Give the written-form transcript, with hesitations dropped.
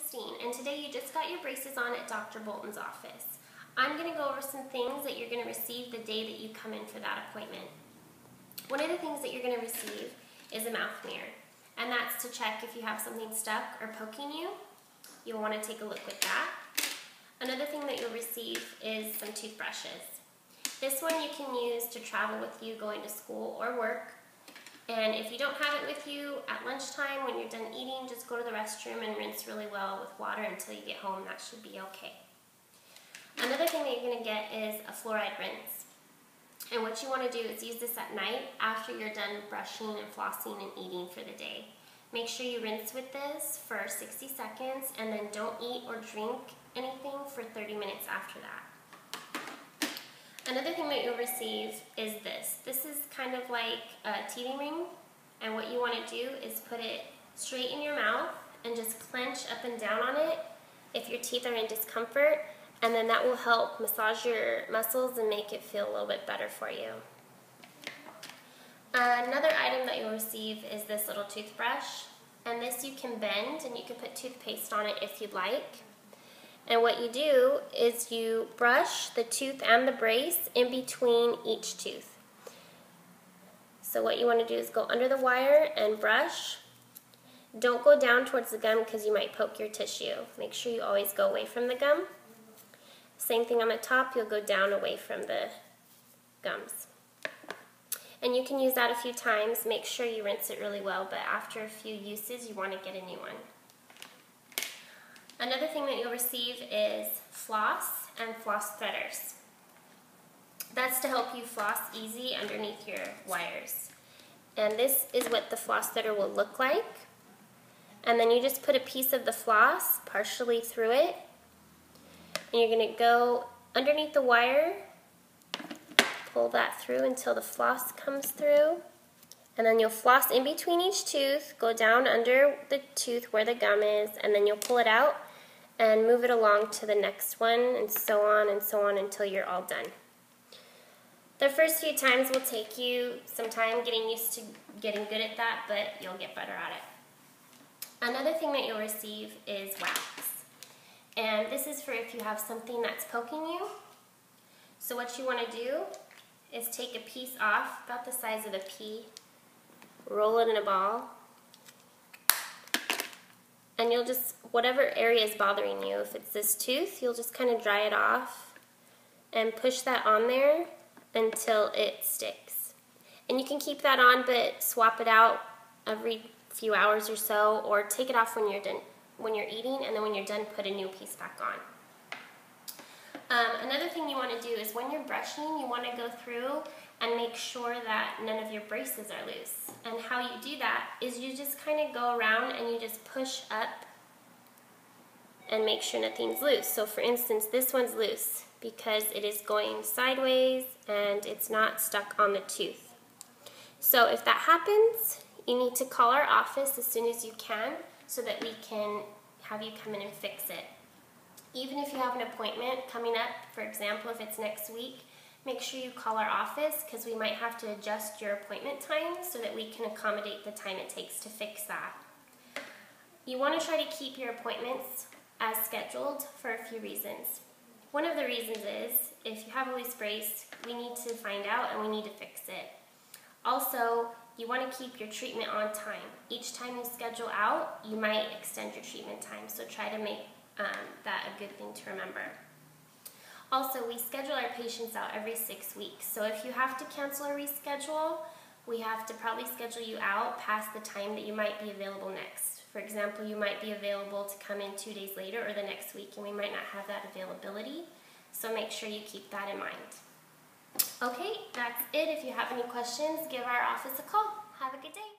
Christine, and today you just got your braces on at Dr. Boulton's office. I'm going to go over some things that you're going to receive the day that you come in for that appointment. One of the things that you're going to receive is a mouth mirror, and that's to check if you have something stuck or poking you. You'll want to take a look with that. Another thing that you'll receive is some toothbrushes. This one you can use to travel with you going to school or work. And if you don't have it with you at lunchtime when you're done eating, just go to the restroom and rinse really well with water until you get home. That should be okay. Another thing that you're going to get is a fluoride rinse. And what you want to do is use this at night after you're done brushing and flossing and eating for the day. Make sure you rinse with this for 60 seconds and then don't eat or drink anything for 30 minutes after that. Another thing that you'll receive is this. This is kind of like a teething ring, and what you want to do is put it straight in your mouth and just clench up and down on it if your teeth are in discomfort, and then that will help massage your muscles and make it feel a little bit better for you. Another item that you'll receive is this little toothbrush, and this you can bend and you can put toothpaste on it if you'd like. And what you do is you brush the tooth and the brace in between each tooth. So what you want to do is go under the wire and brush. Don't go down towards the gum because you might poke your tissue. Make sure you always go away from the gum. Same thing on the top, you'll go down away from the gums. And you can use that a few times. Make sure you rinse it really well, but after a few uses you want to get a new one. Another thing that you'll receive is floss and floss threaders. That's to help you floss easy underneath your wires. And this is what the floss threader will look like. And then you just put a piece of the floss partially through it. And you're going to go underneath the wire, pull that through until the floss comes through. And then you'll floss in between each tooth, go down under the tooth where the gum is, and then you'll pull it out and move it along to the next one, and so on until you're all done. The first few times will take you some time getting used to getting good at that, but you'll get better at it. Another thing that you'll receive is wax. And this is for if you have something that's poking you. So what you want to do is take a piece off, about the size of a pea, roll it in a ball, and you'll just, whatever area is bothering you, if it's this tooth, you'll just kind of dry it off and push that on there until it sticks. And you can keep that on, but swap it out every few hours or so, or take it off when you're done, when you're eating, and then when you're done, put a new piece back on. Another thing you want to do is when you're brushing, you want to go through and make sure that none of your braces are loose. And how you do that is you just kind of go around and you just push up and make sure nothing's loose. So for instance, this one's loose because it is going sideways and it's not stuck on the tooth. So if that happens, you need to call our office as soon as you can so that we can have you come in and fix it. Even if you have an appointment coming up, for example, if it's next week, make sure you call our office because we might have to adjust your appointment time so that we can accommodate the time it takes to fix that. You want to try to keep your appointments as scheduled for a few reasons. One of the reasons is if you have a loose brace, we need to find out and we need to fix it. Also, you want to keep your treatment on time. Each time you schedule out, you might extend your treatment time, so try to make that a good thing to remember. Also, we schedule our patients out every 6 weeks, so if you have to cancel or reschedule, we have to probably schedule you out past the time that you might be available next. For example, you might be available to come in 2 days later or the next week, and we might not have that availability, so make sure you keep that in mind. Okay, that's it. If you have any questions, give our office a call. Have a good day.